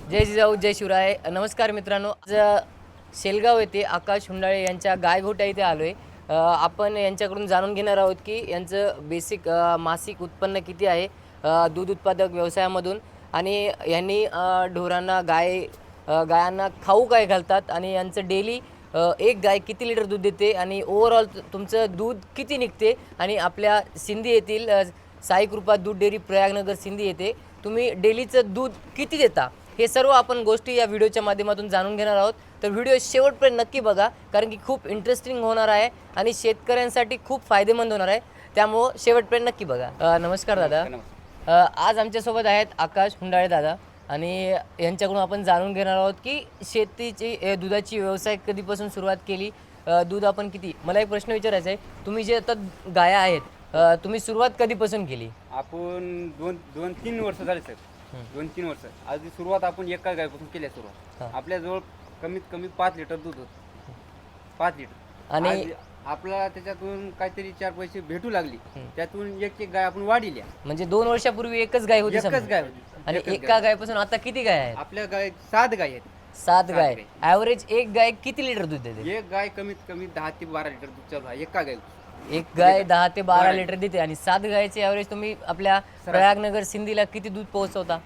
जय जिजाऊ जय शिवराय. नमस्कार मित्रांनो, आज शेलगाव येथे आकाश हुंडाळे यांच्या गायगोट्या इथे आलो आहे. आपण यांच्याकडून जाणून घेणार आहोत की यांचं बेसिक मासिक उत्पन्न किती आहे दूध उत्पादक व्यवसायामधून, आणि यांनी ढोरांना गायांना खाऊ काय घालतात, आणि यांचं डेली एक गाय किती लिटर दूध देते, आणि ओव्हरऑल तुमचं दूध किती निघते, आणि आपल्या सिंधी येथील साई कृपा दूध डेअरी प्रयागनगर सिंधी येथे तुम्ही डेलीचं दूध किती देता, हे सर्व आपण गोष्टी या व्हिडिओच्या माध्यमातून जाणून घेणार आहोत. तर व्हिडिओ शेवटपर्यंत नक्की बघा, कारण की खूप इंटरेस्टिंग होणार आहे आणि शेतकऱ्यांसाठी खूप फायदेमंद होणार आहे. त्यामुळं शेवटपर्यंत नक्की बघा. नमस्कार दादा. आज आमच्यासोबत आहेत आकाश हुंडाळे दादा, आणि यांच्याकडून आपण जाणून घेणार आहोत की शेतीची दुधाची व्यवसाय कधीपासून सुरुवात केली, दूध आपण किती. मला एक प्रश्न विचारायचा आहे, तुम्ही जे आता गाया आहेत, तुम्ही सुरुवात कधीपासून केली? आपण दोन तीन वर्ष झाले सर. 2-3 वर्ष आधी सुरुवात आपण एका गायपासून केली सुरुवात. आपल्याजवळ कमीत कमी 5 लिटर दूध होतं. 5 लिटर. आणि आपल्याला त्याच्यातून काहीतरी 4 पैसे भेटू लागली. त्यातून एक गाय आपण वाढिल्या. म्हणजे 2 वर्षापूर्वी एकच गाय होती? एकच गाय होती. आणि एका गायपासून आता किती गाय आहेत? आपल्या गाय 7 गाय आहेत. 7 गाय. ॲव्हरेज एक गाय किती लिटर दूध देते? एक गाय कमीत कमी 10 ते 12 लिटर दूध चालू आहे एका गाय. एक गाय 10 ते 12 लिटर देते, आणि 7 गायचे ॲव्हरेज तुम्ही आपल्या प्रयागनगर सिंधीला किती दूध पोहोचवता?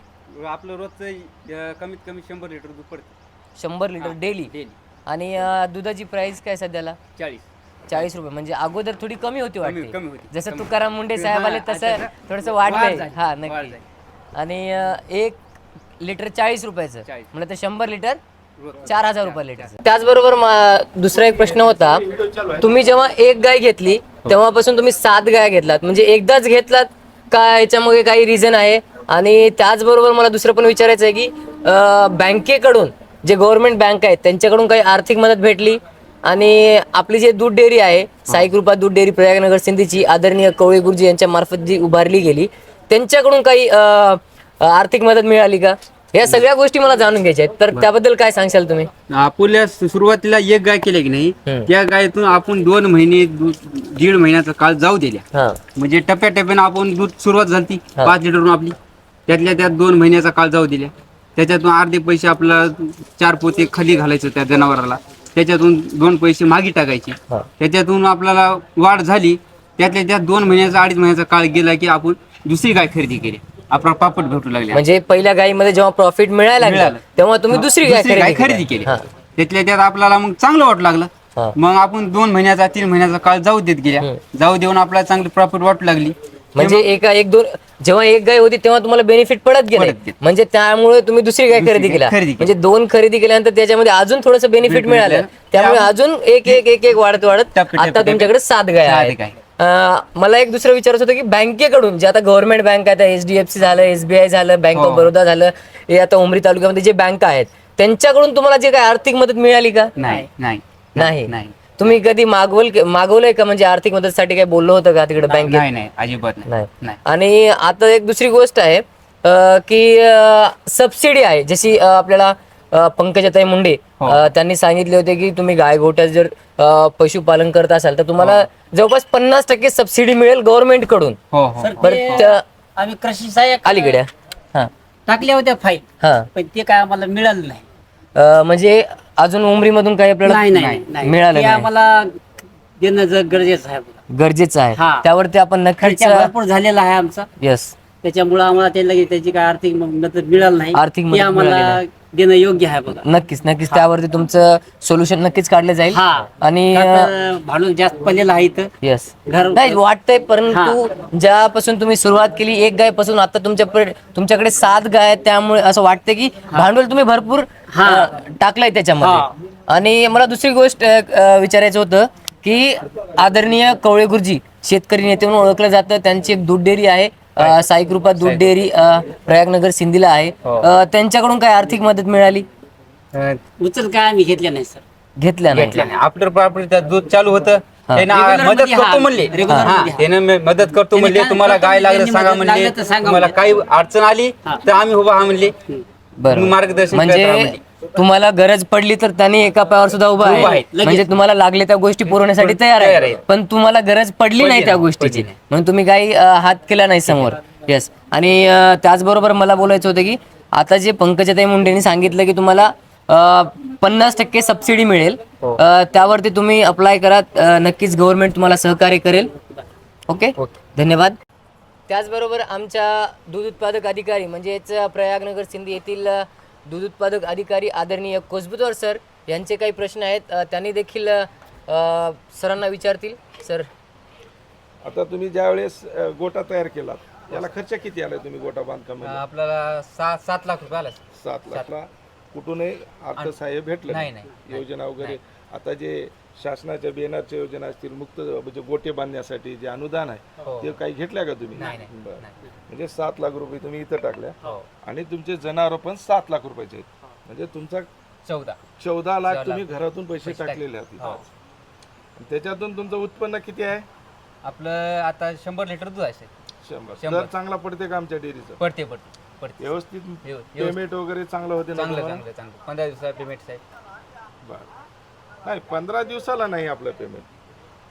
आपलं रोजचं कमीत कमी 100 लिटर दूध पडतं. 100 लिटर डेली. आणि दुधाची प्राइस काय सध्याला? 40 रुपये. म्हणजे अगोदर थोडी कमी होती वाटते, कमी होती. जसं तुकाराम मुंडे साहेब आले तसं थोडंसं वाढलंय. हा नक्की. आणि 1 लिटर 40 रुपयाचं म्हणजे 100 लिटर 4000 रुपये लिटर. त्याचबरोबर दुसरा एक प्रश्न होता, तुम्ही जेव्हा एक गाय घेतली तेव्हापासून तुम्ही 7 गाय घेतलात, म्हणजे एकदाच घेतलात का याच्यामध्ये काही रिझन आहे? आणि त्याचबरोबर मला दुसरं पण विचारायचं आहे की बँकेकडून जे गव्हर्नमेंट बँक आहेत त्यांच्याकडून काही आर्थिक मदत भेटली, आणि आपली जे दूध डेअरी आहे साई कृपा दूध डेअरी प्रयागनगर सिंधीची आदरणीय कवळे गुरुजी यांच्या मार्फत जी उभारली गेली, त्यांच्याकडून काही आर्थिक मदत मिळाली का? या सगळ्या गोष्टी मला जाणून घ्यायच्या आहेत, तर त्याबद्दल काय सांगशाल तुम्ही? आपल्या सुरुवातीला एक गाय केली की नाही, त्या गायतून आपण 2 महिने 1.5 महिन्याचा काळ जाऊ दिल्या. म्हणजे टप्प्याटप्प्याने आपण दूध सुरुवात झाली 5 लिटरवरून आपली, त्यातल्या त्यात 2 महिन्याचा काळ जाऊ दिल्या. त्याच्यातून अर्धे पैसे आपला 4 पोते खाली घालायचं त्या जनावराला, त्याच्यातून 2 पैसे मागे टाकायचे. त्याच्यातून आपल्याला वाढ झाली, त्यातल्या त्यात 2 महिन्याचा 2.5 महिन्याचा काळ गेला की आपण दुसरी गाय खरेदी केली. आपला प्रॉफिट भेटू लागले. म्हणजे पहिल्या गायीमध्ये जेव्हा प्रॉफिट मिळायला लागलं तेव्हा तुम्ही दुसरी गाय खरेदी केली. त्यातल्या त्यात आपल्याला मग चांगलं वाटू लागलं. मग आपण 2 महिन्याचा 3 महिन्याचा काळ जाऊ देत गेल्या. जाऊ देऊन आपल्याला चांगली प्रॉफिट वाटू लागली. म्हणजे जेव्हा एक गाय होती तेव्हा तुम्हाला बेनिफिट पडत गेले, म्हणजे त्यामुळे तुम्ही दुसरी गाय खरेदी केला. म्हणजे 2 खरेदी केल्यानंतर त्याच्यामध्ये अजून थोडंसं बेनिफिट मिळालं, त्यामुळे अजून एक वाढत आता तुमच्याकडे 7 गाय आहेत. मला एक दुसरं विचारायचं होतं की बँकेकडून जे आता गव्हर्नमेंट बँक आहे, HDFC झालं, SBI झालं, बँक ऑफ बरोदा झालं, हे आता उमरी तालुक्यामध्ये जे बँक आहेत त्यांच्याकडून तुम्हाला जे काय आर्थिक मदत मिळाली का? नाही. तुम्ही कधी मागवलंय का? म्हणजे आर्थिक मदतीसाठी काही बोललो होतं का तिकडे बँकेत? नाही, अजिबात नाही. आणि आता एक दुसरी गोष्ट आहे की सबसिडी आहे, जशी आपल्याला पंकजाताई मुंडे त्यांनी सांगितले होते की तुम्ही गायगोठ्यात जर पशुपालन करत असाल तर तुम्हाला जवळपास 50% सबसिडी मिळेल गव्हर्नमेंट कडून. आम्ही कृषी सहाय्यक अलीकडे टाकल्या होत्या फाईल, पण ते काय आम्हाला मिळालं नाही. म्हणजे अजून उमरी मधून काही आपल्याला मिळालं नाही. आम्हाला देणं गरजेचं आहे. गरजेचं आहे, त्यावरती आपण नक्कीच भरपूर झालेला आहे आमचा. यस. त्याच्यामुळे आम्हाला त्याची काय आर्थिक मदत मिळालं नाही. आर्थिक मदत आम्हाला देणं योग्य आहे बघा. नक्कीच त्यावरती तुमचं सोल्युशन नक्कीच काढलं जाईल. आणि भांडून जास्त पडलेलं आहे इथं. यस. नाही वाटतंय, परंतु ज्यापासून तुम्ही सुरुवात केली 1 गाय पासून आता तुमच्याकडे 7 गाय आहेत, त्यामुळे असं वाटतं की भांडवल तुम्ही भरपूर टाकलंय त्याच्यामध्ये. आणि मला दुसरी गोष्ट विचारायचं होतं की आदरणीय कवळे गुरुजी शेतकरी नेते म्हणून ओळखलं जातं, त्यांची एक दूध डेअरी आहे साई कृपा दूध डेअरी प्रयागनगर सिंधीला आहे. त्यांच्याकडून काय आर्थिक मदत मिळाली? उचल काय आम्ही घेतल्या नाही सर. घेतल्या नाही. आफ्टर प्रॉपर्टी दूध चालू होतं, मदत करतो म्हणले, तुम्हाला गाय लागलं सांगा म्हणले, तुम्हाला काही अडचण आली तर आम्ही उभा म्हणले. मार्गदर्शन म्हणजे तुम्हाला गरज पडली तर त्यांनी एका पायावर सुद्धा उभा आहे, म्हणजे तुम्हाला लागले त्या गोष्टी पुरवण्यासाठी तयार आहे. पण तुम्हाला गरज पडली नाही त्या गोष्टीची, म्हणून तुम्ही काही हात केला नाही समोर. येस. आणि त्याचबरोबर मला बोलायचं होतं की आता जे पंकजाताई मुंडेंनी सांगितलं की तुम्हाला 50% सबसिडी मिळेल, त्यावरती तुम्ही अप्लाय करा. नक्कीच गव्हर्नमेंट तुम्हाला सहकार्य करेल. ओके, धन्यवाद. त्याचबरोबर आमच्या दूध उत्पादक अधिकारी म्हणजेच प्रयागनगर सिंधी येथील दूध उत्पादक अधिकारी आदरणीय कोसबुतवार सर यांचे काही प्रश्न आहेत, त्यांनी देखील सरांना विचारतील. सर, आता तुम्ही ज्या वेळेस गोटा तयार केलात याला खर्च किती आला तुम्ही गोटा बांधकाम आपल्याला 7 लाख रुपये आला. 7 लाखला कुठूनही अर्थसहाय्य भेटलं नाही, योजना वगैरे. आता जे शासनाच्या बेनरच्या योजना असतील मुक्त म्हणजे गोटे बांधण्यासाठी जे अनुदान आहे ते काही घेतल्या का तुम्ही? बरं. म्हणजे 7 लाख रुपये तुम्ही इथं टाकल्या आणि तुमचे जनावर पण 7 लाख रुपयाचे आहेत. म्हणजे तुमचा 14 लाख तुम्ही घरातून पैसे टाकलेले आहेत. त्याच्यातून तुमचं उत्पन्न किती आहे? आपलं आता 100 लिटर दूध आहे. 100. दर चांगला पडते का आमच्या डेअरीचं? पडते. व्यवस्थित पेमेंट वगैरे चांगलं होते ना? चांगलं 15 दिवसाचा पेमेंट साहेब. बरं. नाही 15 दिवसाला नाही आपलं पेमेंट,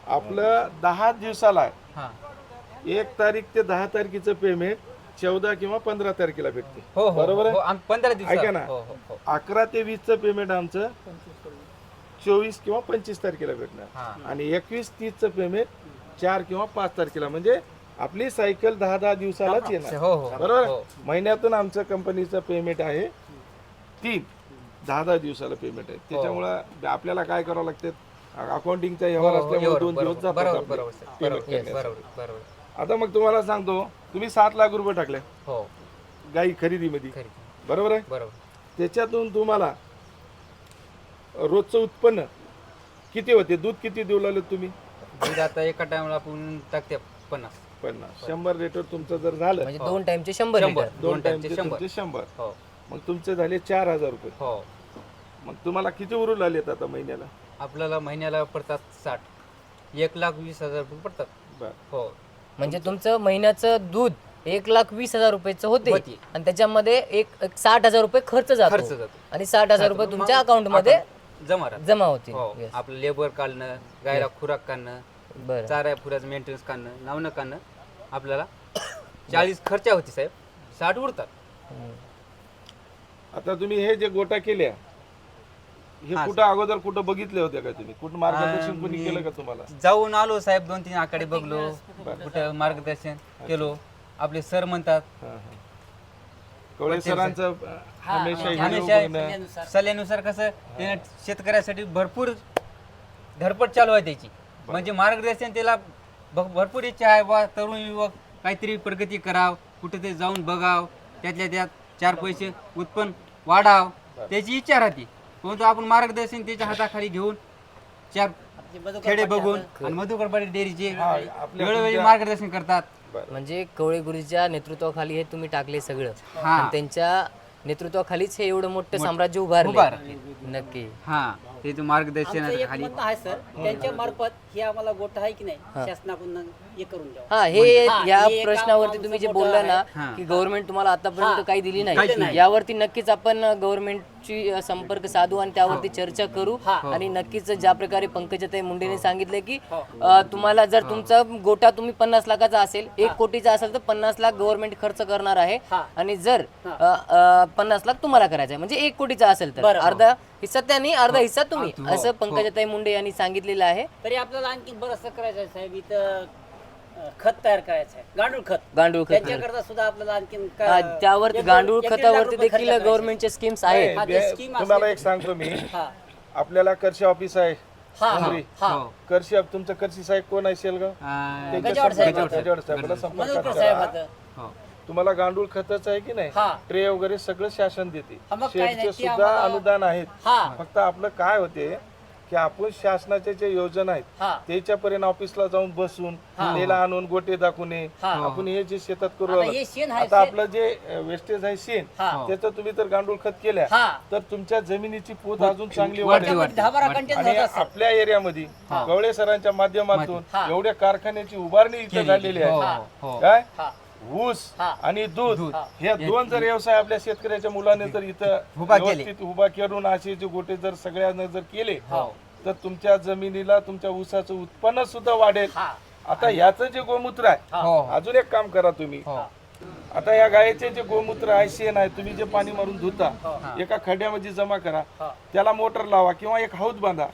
आपलं 10 दिवसाला आहे. 1 तारीख ते 10 तारखेचं पेमेंट 14 किंवा 15 तारखेला भेटते. बरोबर आहे? 15 दिवस ऐका ना, 11 ते 20चं पेमेंट आमचं 24 किंवा 25 तारखेला भेटणार आणि 21-30चं पेमेंट 4 किंवा 5 तारखेला. म्हणजे आपली सायकल 10 दिवसालाच येणार. बरोबर आहे? महिन्यातून आमचं कंपनीचं पेमेंट आहे 10 दिवसाला पेमेंट आहे. त्याच्यामुळं आपल्याला काय करावं लागते, अकाउंटिंगचा व्यवहार असल्यामुळे 2 दिवस जातात पेमेंट करण्यासाठी. आता मग तुम्हाला सांगतो, तुम्ही 7 लाख रुपये टाकले गाई खरेदीमध्ये, बरोबर आहे? त्याच्यातून तुम्हाला रोजचं उत्पन्न किती होते? दूध किती देऊ लागले तुम्ही? आता एका टाइमला आपण टाकते 50. 100 लिटर तुमचं जर झालं म्हणजे 2 टाइमचे 100 लिटर. 2 टाइमचे 100. मग तुमचे झाले 4000 रुपये. मग तुम्हाला किती उरू आलेत आता महिन्याला? आपल्याला महिन्याला पडतात 60. 1,20,000 रुपये पडतात. बरं. म्हणजे तुमचं महिन्याचं दूध 1,20,000 रुपयाचं होते आणि त्याच्यामध्ये एक 60,000 रुपये खर्च जातो आणि 60,000 रुपये तुमच्या अकाउंट मध्ये जमा होतील. आपलं लेबर काढणं, गायला खुराक काढणं, बरं, चारा फुराचं मेंटेनन्स काढणं, नावनं काढणं, आपल्याला 40 खर्च होती साहेब, 60 उरतात. आता तुम्ही हे जे गोटा केल्या हे कुठं अगोदर कुठं बघितले होते का तुम्ही? कुठं मार्गदर्शन कोणी केलं का तुम्हाला? जाऊन आलो साहेब, 2-3 आकडे बघलो, कुठं मार्गदर्शन केलो. आपले सर म्हणतात कवळे सरांचं हमेशा व्हिडिओ बघणं. सल्ल्यानुसार कसं त्याने शेतकऱ्यासाठी भरपूर धडपड चालू आहे त्याची. म्हणजे मार्गदर्शन त्याला भरपूर इच्छा आहे बा, तरुण युवक काहीतरी प्रगती कराव, कुठे ते जाऊन बघाव, त्यातल्या त्यात 4 पैसे उत्पन्न वाढाव, त्याची इच्छा राहते. परंतु आपण मार्गदर्शन त्याच्या हाताखाली घेऊन 4 खेडे बघून आणि मधुकरपाडी डेअरीचे वेळोवेळी मार्गदर्शन करतात. म्हणजे कवळे गुरुजीच्या नेतृत्वाखाली हे तुम्ही टाकले सगळं आणि त्यांच्या नेतृत्वाखालीच हे एवढं मोठं साम्राज्य उभारले. नक्की ते मार्गदर्शन आहे सर, त्यांच्या मार्फत हे आम्हाला गोठा आहे की नाही शासनाकडून हे करून द्यावं. हा, हे या प्रश्नावरती तुम्ही जे बोलला ना की गव्हर्नमेंट तुम्हाला आतापर्यंत काही दिली नाही, यावरती नक्कीच आपण गव्हर्नमेंटची संपर्क साधू आणि त्यावरती चर्चा करू. आणि नक्कीच ज्या प्रकारे पंकजाताई मुंडेने सांगितले की तुम्हाला जर तुमचा गोटा तुम्ही 50 लाखाचा असेल, 1 कोटीचा असेल तर 50 लाख गव्हर्नमेंट खर्च करणार आहे आणि जर 50 लाख तुम्हाला करायचा आहे म्हणजे 1 कोटीचा असेल तर अर्धा हिस्सा त्यांनी, अर्धा हिस्सा तुम्ही, असं पंकजाताई मुंडे यांनी सांगितलेलं आहे. तरी आपल्याला आणखी बरंचसं करायचं आहे साहेब. इथं खत तयार करायचं आहे, गांडूळ खत. त्यांच्याकरता सुद्धा आपल्याला आणखी त्यावरती गांडूळ खतावरती देखील गव्हर्नमेंटच्या स्कीम्स आहेत. तुम्हाला एक सांगतो मी, आपल्याला कर्षी ऑफिस आहे कर्षी, तुमचं कर्षी साहेब कोण आहे? शेलगाव साहेबाला संपर्क करा. तुम्हाला गांडूळ खताचं आहे की नाही, ट्रे वगैरे सगळं शासन देते, शेडचे सुद्धा अनुदान आहेत. फक्त आपलं काय होते की आपण शासनाच्या ज्या योजना आहेत त्याच्यापर्यंत ऑफिसला जाऊन बसून त्याला आणून गोटे दाखवून आपण हे जे शेतात करू आता आपलं जे वेस्टेज आहे शेण, त्याचं तुम्ही तर गांडूळ खत केल्या तर तुमच्या जमिनीची पोत अजून चांगली वाढेल. आणि आपल्या एरियामध्ये कवळे सरांच्या माध्यमातून एवढ्या कारखान्याची उभारणी इथे झालेली आहे. काय ऊस आणि दूध हे 2 जर व्यवसाय आपल्या शेतकऱ्याच्या मुलाने जर इथं व्यवस्थित उभा करून असे जे गोटे जर सगळ्यांना जर केले तर तुमच्या जमिनीला तुमच्या ऊसाचं उत्पन्न सुद्धा वाढेल. आता याचं जे गोमूत्र आहे, अजून एक काम करा तुम्ही, आता या गायीचे जे गोमूत्र आहे शेण आहे तुम्ही जे पाणी मारून धुता एका खड्ड्यामध्ये जमा करा, त्याला मोटर लावा किंवा एक हौद बांधा.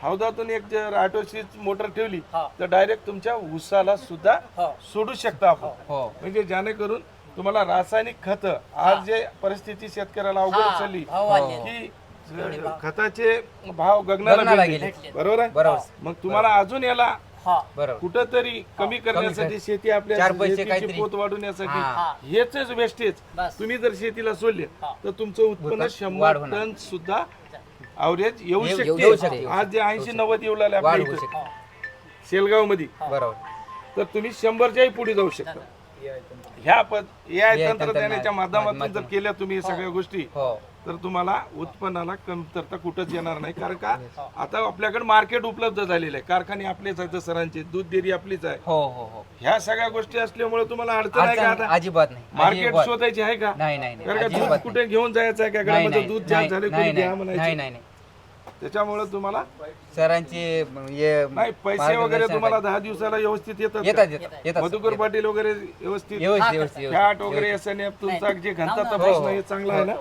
हौदातून एक जर ऑटोशीच मोटर ठेवली तर डायरेक्ट तुमच्या ऊसाला सुद्धा सोडू शकता आपण. म्हणजे जेणेकरून तुम्हाला रासायनिक खत आज जे परिस्थिती शेतकऱ्याला अवघड चालली की खताचे भाव गगनाला गेले, बरोबर आहे. मग तुम्हाला अजून याला कुठंतरी कमी करण्यासाठी शेती आपल्या चार पैसे शेतीची काहीतरी. पोत वाढवण्यासाठी हेच वेस्टेज तुम्ही जर शेतीला सोडले तर तुमचं उत्पन्न 100 टन सुद्धा अवरेज येऊ शकते. आज जे 80-90 येऊ लागले आपल्या इथं शेलगाव मध्ये, तर तुम्ही 100च्याही पुढे जाऊ शकता. ह्या AI तंत्रज्ञानाच्या माध्यमातून जर केल्या तुम्ही हे सगळ्या गोष्टी तर तुम्हाला उत्पन्नाला कमतरता कुठंच येणार नाही. कारण का आता आपल्याकडे मार्केट उपलब्ध झालेलं आहे, कारखाने आपलेच आहेत, सरांचे दूध डेअरी आपलीच आहे. ह्या सगळ्या गोष्टी असल्यामुळे तुम्हाला अडचण आहे का? आता अजिबात नाही. मार्केट शोधायची आहे का? कारण का दूध कुठे घेऊन जायचं आहे का? घरामध्ये दूध जाम झाले कोणी घ्या म्हणायचे. त्याच्यामुळे तुम्हाला सरांचे नाही पैसे वगैरे तुम्हाला 10 दिवसाला व्यवस्थित येतात. मधुकर पाटील वगैरे व्यवस्थित फॅट वगैरे SNF तुमचा जे घनता तपासणं हे चांगलं आहे ना.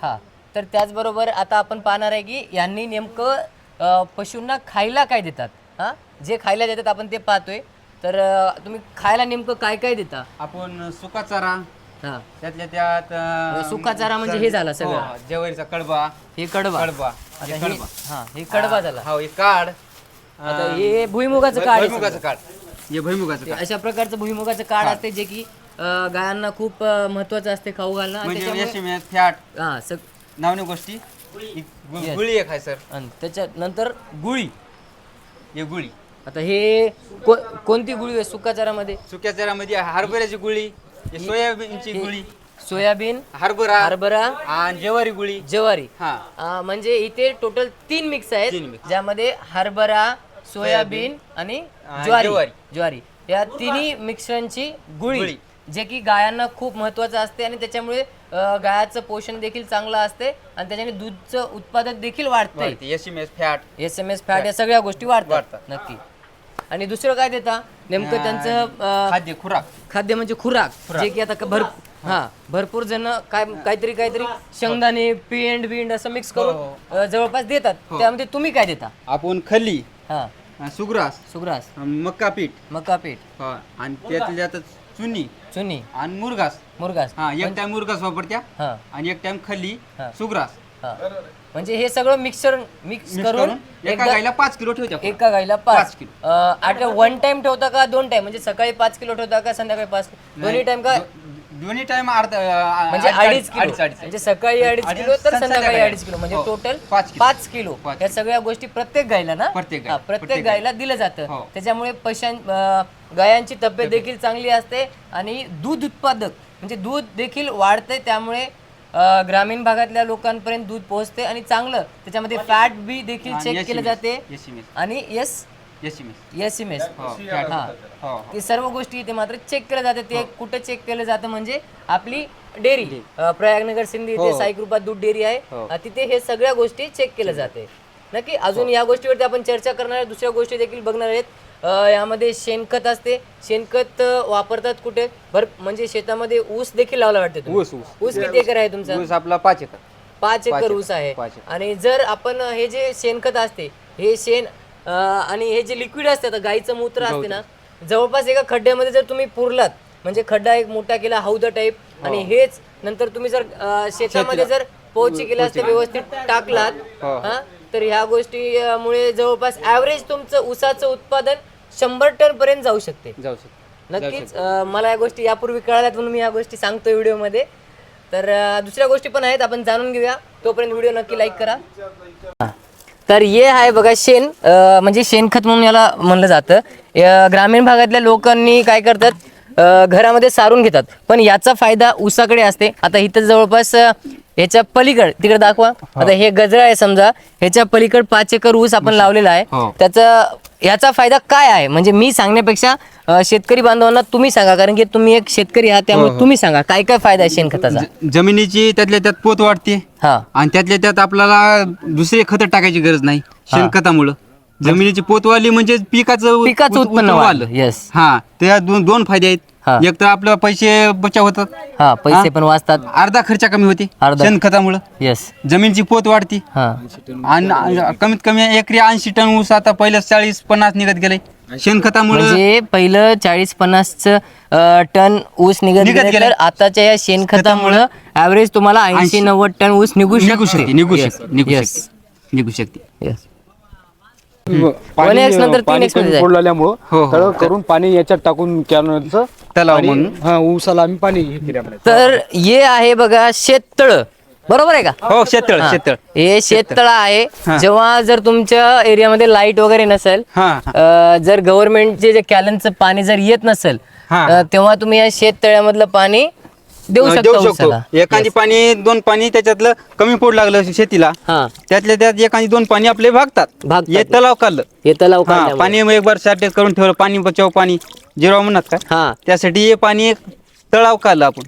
हा, तर त्याचबरोबर आता आपण पाहणार आहे की यांनी नेमकं पशूंना खायला काय देतात. हा, जे खायला देतात आपण ते पाहतोय. तर तुम्ही खायला नेमकं काय काय देता? आपण सुका चारा, हा, त्यातल्या त्यात सुका चारा म्हणजे हे झाला सगळं, ज्वारीचा कडबा, हे कडबा. कडबा आता हे हा, हे कडबा झाला. हे काढ, आता हे भुईमुगाचं काढ आहे भुईमुगाचं काढ, हे भुईमुगाचं काढ. अशा प्रकारचं भुईमुगाचं काढ असते जे की गायांना खूप महत्वाचं असते खाऊ घालणं. आणि म्हणजे त्याच्यामुळे- फॅट हा, नावनी गोष्टी. गुळी एक आहे सर, आणि त्याच्यानंतर गुळी. हे गुळी. आता हे कोणती गुळी आहे सुका चारामध्ये? सुक्या चारामध्ये हरभऱ्याची गुळी, हे सोयाबीनची गुळी, सोयाबीन, हरभरा हरभरा आणि ज्वारी गुळी. ज्वारी. हा, म्हणजे इथे टोटल 3 मिक्स आहेत, ज्यामध्ये हरभरा, सोयाबीन आणि ज्वारी या तिन्ही मिश्रणची गुळी, जे की गायांना खूप महत्वाचं असते. आणि त्याच्यामुळे गायाचं पोषण देखील चांगलं असते आणि त्याच्याने दूधचं उत्पादन देखील वाढते. SMS फॅट या सगळ्या गोष्टी वाढतात नक्की. आणि दुसरं काय देता नेमकं त्यांचं खाद्य म्हणजे खुराक, जे की आता भरपूर जण काहीतरी शेंगदाणे, बिंड असं मिक्स करून जवळपास देतात. त्यामध्ये तुम्ही काय देता? आपण खल्ली, हा, सुग्रास, मक्का पीठ आणि त्यातल्या चुनी आणि मुरघास. एक टाइम मुरघास वापरत्या आणि एक टाइम खल्ली, सुग्रास. म्हणजे हे सगळं मिक्स करून एका गाईला 5 किलो ठेवत्या. एका गाईला 5 किलो. आता 1 टाइम ठेवता का 2 टाइम? म्हणजे सकाळी 5 किलो ठेवता का संध्याकाळी 5? दोन्ही टाइम का? दोन्ही टाइम म्हणजे 2.5 किलो. म्हणजे सकाळी 2.5 किलो तर संध्याकाळी 2.5 किलो, म्हणजे टोटल 5 किलो. या सगळ्या गोष्टी प्रत्येक गायला ना, प्रत्येक गायला दिलं जातं. त्याच्यामुळे गायांची तब्येत देखील चांगली असते आणि दूध उत्पादक म्हणजे दूध देखील वाढते. त्यामुळे ग्रामीण भागातल्या लोकांपर्यंत दूध पोहोचते आणि चांगलं त्याच्यामध्ये फॅट बी देखील चेक केलं जाते. आणि SMS ते सर्व गोष्टी इथे मात्र चेक केल्या जातात. ते कुठे चेक केलं जातं म्हणजे आपली डेअरी प्रयागनगर सिंधी इथे साईकृपा दूध डेअरी आहे, तिथे हे सगळ्या गोष्टी चेक केल्या जाते. नक्की अजून या गोष्टीवरती आपण चर्चा करणार आहे. दुसऱ्या गोष्टी देखील बघणार आहेत. यामध्ये शेणखत असते. शेणखत वापरतात कुठे? म्हणजे शेतामध्ये ऊस देखील लावला वाटतं. ऊस किती एकर आहे तुमचा? ऊस आपला 5 एकर. 5 एकर ऊस आहे. आणि जर आपण हे जे शेणखत असते, हे शेण आणि हे जे लिक्विड असते, आता गाईचं मूत्र असते ना, जवळपास एका खड्ड्यामध्ये जर तुम्ही पुरलात, म्हणजे खड्डा एक मोठा केला हौदा टाईप, आणि हेच नंतर तुम्ही जर शेतामध्ये जर पोची केला असते, व्यवस्थित टाकलात, तर ह्या गोष्टीमुळे जवळपास ऍव्हरेज तुमचं ऊसाचं उत्पादन 100 टन पर्यंत जाऊ शकते. नक्कीच मला या गोष्टी यापूर्वी कळाल्यात म्हणून मी या गोष्टी सांगतोय व्हिडिओमध्ये. तर दुसऱ्या गोष्टी पण आहेत, आपण जाणून घेऊया. तोपर्यंत व्हिडिओ नक्की लाईक करा. तर हे आहे बघा शेण, म्हणजे शेणखत म्हणून याला म्हणलं जातं. ग्रामीण भागातल्या लोकांनी काय करतात, घरामध्ये सारून घेतात, पण याचा फायदा ऊसाकडे असते. आता इथं जवळपास ह्याच्या पलीकड तिकडे दाखवा. आता हे गजरा आहे समजा, ह्याच्या पलीकड 5 एकर ऊस आपण लावलेला आहे. याचा फायदा काय आहे म्हणजे मी सांगण्यापेक्षा शेतकरी बांधवांना तुम्ही सांगा, कारण की तुम्ही एक शेतकरी आहात, त्यामुळे तुम्ही सांगा काय काय फायदा आहे शेणखताचा. जमिनीची त्यातल्या त्यात पोत वाढते आणि त्यातल्या त्यात आपल्याला दुसरे खत टाकायची गरज नाही. शेणखतामुळं जमिनीची पोत वाढली म्हणजे पिकाचं उत्पन्न वाढलं. यस, त्या दोन फायदे आहेत. हा. एक तर आपलं पैसे बचाव होतात, हा पैसे पण वाचतात. अर्धा खर्च कमी होते अर्धा. शेणखतामुळं, येस. जमीनची पोत वाढती हा आणि कमीत कमी एकरी 80 टन ऊस आता पहिलं 40-50 निघत गेले शेणखतामुळे. म्हणजे पहिलं 40-50 टन ऊस निघत निघत गेले, गेले. तर आताच्या या शेणखतामुळे ऍव्हरेज तुम्हाला 80-90 टन ऊस निघू निघू शकते, निघू Yes. शकते, निघू Yes. शकते, निघू शकते. Yes. 1x नंतर 3x मध्ये जाईल. फोडल्यामुळं हो, हो. तळ करून पाणी याच्यात टाकून कॅनलचं तलाव आणि म्हणून. हा ऊसाला आम्ही पाणी हे केल्यामुळे. तर हे आहे बघा शेततळ, बरोबर आहे का? हो शेततळ, हा. शेततळ. हे शेततळ आहे. हा. जेव्हा जर तुमच्या एरियामध्ये लाईट वगैरे नसेल, हा जर गव्हर्नमेंटचे जे कॅलनचं पाणी जर येत नसेल, हा. तेव्हा तुम्ही या शेततळ्यामधलं पाणी देऊ देऊ शकता शकतो. ऊसाला. एखादी पाणी 2 पाणी त्याच्यातलं कमी पोट लागलं शेतीला, हा त्यातल्या त्यात एखादी 2 पाणी आपले भागतात. भागतात. हे तलाव काढलं, हे तलाव हा, काढल्यामुळे. पाणी एक बार साठे करून ठेवलं, पाणी बचाव पाणी जिराव म्हणत का, हा त्यासाठी हे पाणी एक तलाव काढलं आपण,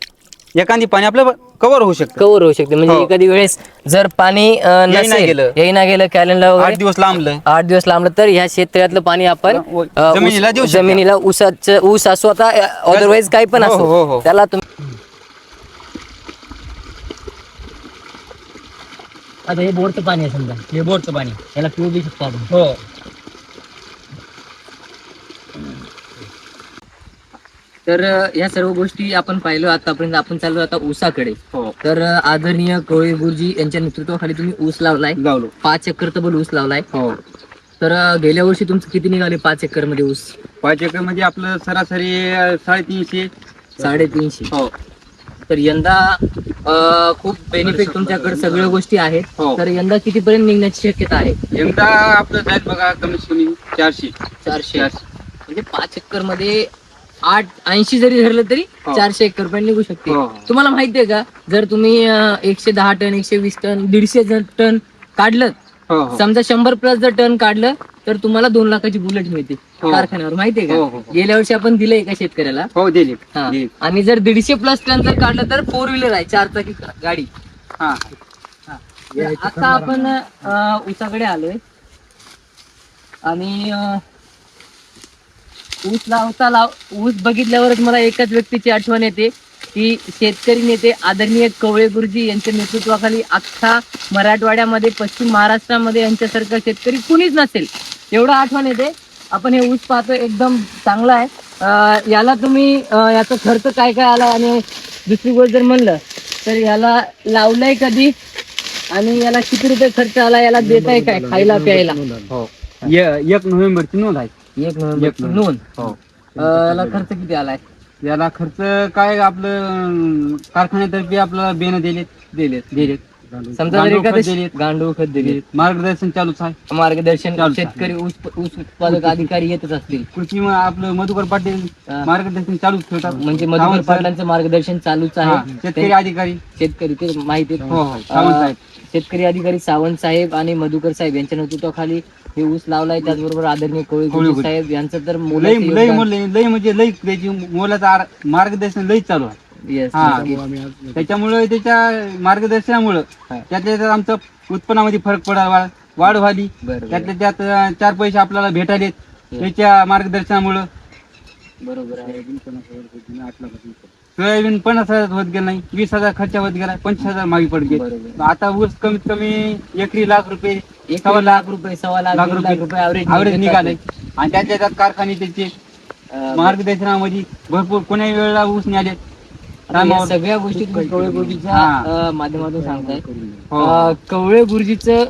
एखादी पाणी आपलं कव्हर होऊ शकतं. कव्हर होऊ शकते. म्हणजे हो. एखादी वेळेस जर पाणी गेलं. येईना गेलं कॅलनला 8 वगैरे, दिवस लांबलं 8 दिवस लांबलं, तर ह्या शेततळ्यातलं पाणी आपण जमिनीला देऊ शकतो. जमिनीला ऊस असो, आता अदरवाईज काही पण हो, हो, असो, हो. त्याला तुम्ही. आता हे बोरचं पाणी आहे, समजा हे बोरचं पाणी, याला पिऊ बी शकतो आपण. हो. तर या सर्व गोष्टी आपण पाहिलो आतापर्यंत. आपण चाललो आता ऊसाकडे. हो. तर आदरणीय कवळे गुरुजी यांच्या नेतृत्वाखाली तुम्ही ऊस लावलाय, लावलो. 5 एकर तब्बल ऊस लावलाय. हो. तर गेल्या वर्षी तुमचं किती निघाले 5 एकर मध्ये ऊस? 5 एकर मध्ये आपलं सरासरी 350. 350. हो. तर यंदा खूप बेनिफिट तुमच्याकडे सगळ्या गोष्टी आहेत. हो. तर यंदा कितीपर्यंत निघण्याची शक्यता आहे? यंदा आपलं जाईल बघा कमीत कमी 400. 400. म्हणजे 5 एकर मध्ये 80 जरी धरलं तरी हो. 400 एकर पर्यंत निघू शकते. हो. तुम्हाला माहितीये का, जर तुम्ही 110 टन, 120 टन, 150 टन काढलं, हो, हो. समजा 100+ जर टन काढलं, तर तुम्हाला 2 लाखाची बुलेट मिळते हो. कारखान्यावर. माहितीये हो, हो, का? हो. गेल्या वर्षी आपण दिलंय एका शेतकऱ्याला. हो दिली. हा. दिली. आणि जर 150+ टन जर काढलं तर 4 व्हीलर आहे, 4 चाकी गाडी. हा. तर आता आपण ऊसाकडे आलोय आणि ऊस बघितल्यावरच मला एकाच व्यक्तीची आठवण येते, की शेतकरी नेते आदरणीय कवळे गुरुजी यांच्या नेतृत्वाखाली अख्खा मराठवाड्यामध्ये, पश्चिम महाराष्ट्रामध्ये यांच्यासारखा शेतकरी कुणीच नसेल, एवढं आठवण येते. आपण हे ऊस पाहतो, एकदम चांगला आहे. याला तुम्ही याचा खर्च काय काय आला, आणि दुसरी गोष्ट जर म्हणलं तर याला लावलंय कधी आणि याला किती रुपये खर्च आला, याला देताय काय खायला प्यायला? हो. 1 नोव्हेंबरची नोंद आहे. 1 नोव्हेंबर नोंद. हो. याला खर्च किती आलाय? याला खर्च काय आपलं कारखान्यातर्फे आपलं बेन दिलेत. समजा जर एखादं गांडूळ खत दिले, मार्गदर्शन चालूच आहे. मार्गदर्शन चालूच आहे. शेतकरी ऊस उत्पादक अधिकारी येतच असतील. कृषी आपलं मधुकर पाटील मार्गदर्शन चालूच ठेवतात. म्हणजे मधुकर सावंत साहेब. पाटलांचं मार्गदर्शन चालूच हा, आहे. शेतकरी अधिकारी. शेतकरी ते माहिती आहे. हो, हो, सावंत साहेब. शेतकरी अधिकारी सावंत साहेब आणि मधुकर साहेब यांच्या नेतृत्वाखाली हे ऊस लावलाय. त्याचबरोबर आदरणीय कवळे गुरुजी साहेब यांचं तर लई मोलाचं लई योगदान. लई म्हणजे लई त्याची मोलाचं मार्गदर्शन लई चालू आहे. Yes, हा. नक्कीच. त्याच्यामुळे त्याच्या मार्गदर्शनामुळं हा. त्यातल्या त्यात आमचं उत्पन्नामध्ये फरक पडायला वाढ झाली. बरोबर. त्यातल्या त्यात 4 पैसे आपल्याला भेटायलेत त्याच्या मार्गदर्शनामुळं. बरोबर आहे. सोयाबीन 50,000 होत गेलं नाही, 20,000 खर्च होत गेला, 25,000 मागे पड गेले. बरोबर. आता ऊस कमीत कमी एकरी लाख रुपये, 1 लाख रुपये, 1.25 लाख, लाख 1 लाख रुपये ॲव्हरेज निघाले. आणि त्यातल्या त्यात कारखाने त्याचे मार्गदर्शनामध्ये भरपूर कोण्या वेळेला ऊस निघाले. या सगळ्या गोष्टी तुम्ही कवळे गुरुजीच्या माध्यमातून सांगताय. हो. कवळे गुरुजीचं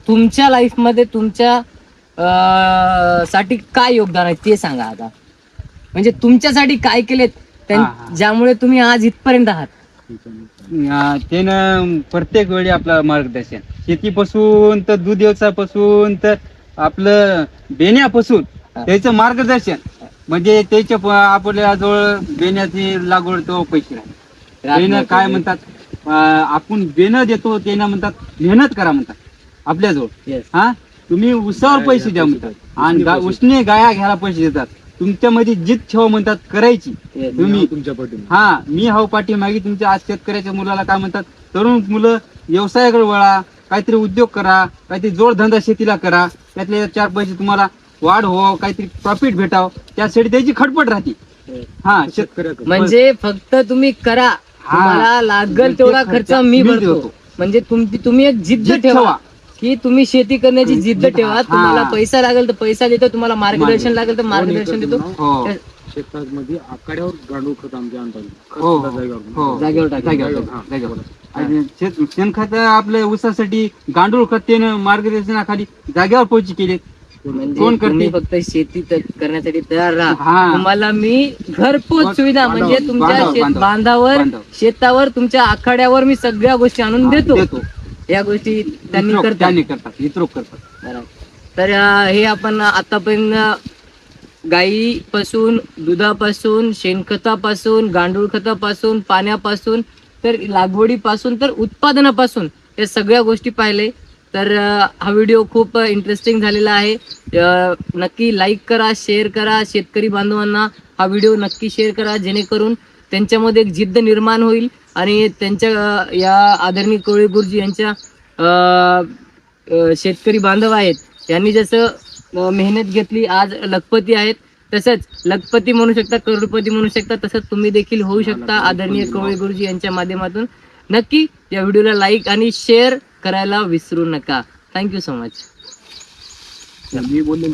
तुमच्या लाईफ मध्ये तुमच्या साठी काय योगदान आहे ते सांगा आता. म्हणजे तुमच्यासाठी काय केलेत ज्यामुळे तुम्ही आज इथपर्यंत आहात? त्यानं प्रत्येक वेळी आपलं मार्गदर्शन, शेतीपासून तर दूध व्यवसायापासून तर आपलं बेण्यापासून त्याचं मार्गदर्शन. म्हणजे त्याच्या आपल्या जवळ बेण्याची लागवड तो पैसे बेनं काय म्हणतात, आपण बेनं देतो त्यानं म्हणतात मेहनत करा म्हणतात आपल्याजवळ. हा, तुम्ही उसावर पैसे द्या म्हणतात आणि उसने गाया घ्यायला पैसे देतात. तुमच्यामध्ये जित ठेवा म्हणतात करायची तुम्ही. हा, मी हाव पाठीमागे तुमच्या. आज शेतकऱ्याच्या मुलाला काय म्हणतात, तरुण मुलं व्यवसायाकडे वळा, काहीतरी उद्योग करा, काहीतरी जोडधंदा शेतीला करा, त्यातले 4 पैसे तुम्हाला वाढ हो, काहीतरी प्रॉफिट भेटावं, त्यासाठी त्याची खटपट राहते. हा शेतकऱ्याचं म्हणजे फक्त तुम्ही करा, तुम्हाला लागल तेवढा खर्च मी भरतो. म्हणजे तुम्ही एक जिद्द ठेवा की तुम्ही शेती करण्याची जिद्द ठेवा. तुम्हाला पैसा लागेल तर पैसा देतो, तुम्हाला मार्गदर्शन लागेल तर मार्गदर्शन देतो. हो शेतामध्ये आकड्यावर गांडूळ खत आमच्या आणतात. हो जागेवर. जागेवर टाका. जागेवर. आणि शेणखत आपल्या ऊसासाठी गांडूळ खत त्यानं मार्गदर्शनाखाली जागेवर पोहोच केले. म्हणजे कोण करते? तुम्ही फक्त शेती करण्यासाठी तयार राहा. हा. तुम्हाला मी घरपोच सुविधा म्हणजे तुमच्या बांधावर. बांधावर, शेतावर, तुमच्या आखाड्यावर मी सगळ्या गोष्टी आणून देतो. या गोष्टी त्यांनी करतात. वितरोक करतात. बरोबर. तर हे आपण आतापर्यंत गाईपासून, दुधापासून, शेणखतापासून, गांडूळ खतापासून, पाण्यापासून, तर लागवडीपासून, तर उत्पादनापासून या सगळ्या गोष्टी पाहिले. तर हा व्हिडिओ खूप इंटरेस्टिंग झालेला आहे. नक्की लाईक करा, शेअर करा. शेतकरी बांधवांना हा व्हिडिओ नक्की शेअर करा, जेणेकरून त्यांच्यामध्ये एक जिद्द निर्माण होईल आणि त्यांच्या या आदरणीय कोळी गुरुजी यांच्या शेतकरी बांधव आहेत यांनी जसं मेहनत घेतली, आज लखपती आहेत, तसंच लखपती म्हणू शकता, करोडपती म्हणू शकता, तसंच तुम्ही देखील होऊ शकता आदरणीय कोळी गुरुजी यांच्या माध्यमातून. नक्की या व्हिडिओला लाईक आणि शेअर करायला विसरू नका. Thank you so much. मी बोलले